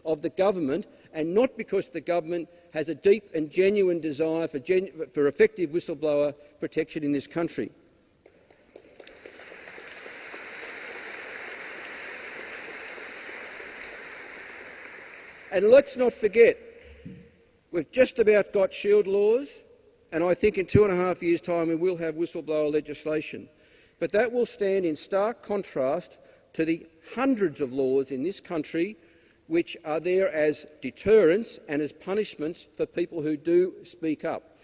of the government, and not because the government has a deep and genuine desire for effective whistleblower protection in this country. And let's not forget, we've just about got shield laws, and I think in 2.5 years' time we will have whistleblower legislation. But that will stand in stark contrast to the hundreds of laws in this country which are there as deterrents and as punishments for people who do speak up.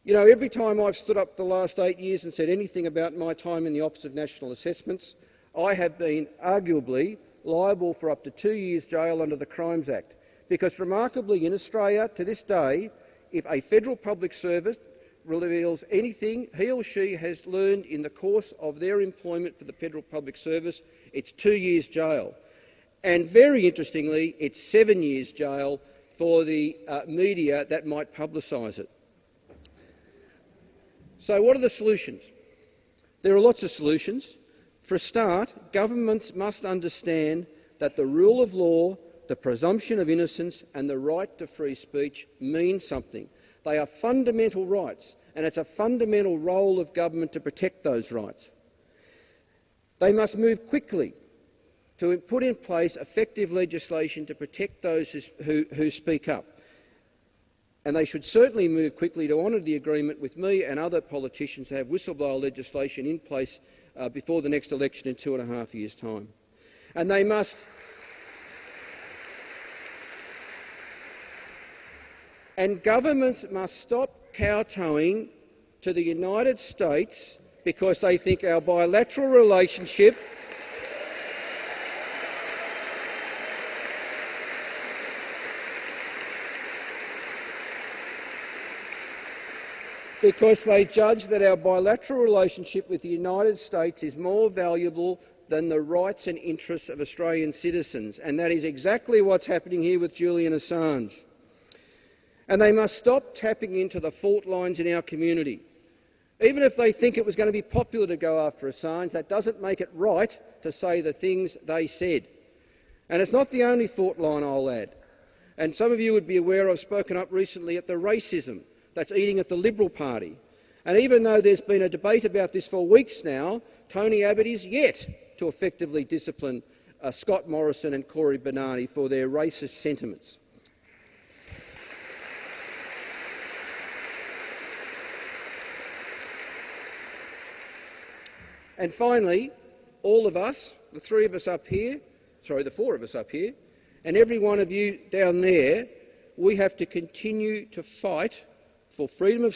You know, every time I've stood up for the last 8 years and said anything about my time in the Office of National Assessments, I have been arguably liable for up to 2 years' jail under the Crimes Act, because remarkably in Australia to this day, if a federal public servant reveals anything he or she has learned in the course of their employment for the federal public service, it's 2 years' jail. And very interestingly, it's 7 years' jail for the media that might publicise it. So what are the solutions? There are lots of solutions. For a start, governments must understand that the rule of law, the presumption of innocence and the right to free speech mean something. They are fundamental rights, and it's a fundamental role of government to protect those rights. They must move quickly to put in place effective legislation to protect those who speak up. And they should certainly move quickly to honour the agreement with me and other politicians to have whistleblower legislation in place before the next election in 2.5 years' time. And they must and governments must stop kowtowing to the United States because they think our bilateral relationship because they judge that our bilateral relationship with the United States is more valuable than the rights and interests of Australian citizens. And that is exactly what's happening here with Julian Assange. And they must stop tapping into the fault lines in our community. Even if they think it was going to be popular to go after Assange, that doesn't make it right to say the things they said. And it's not the only fault line, I'll add. And some of you would be aware I've spoken up recently at the racism that's eating at the Liberal Party. And even though there's been a debate about this for weeks now, Tony Abbott is yet to effectively discipline Scott Morrison and Cory Bernardi for their racist sentiments. And finally, all of us, the four of us up here, and every one of you down there, we have to continue to fight for freedom of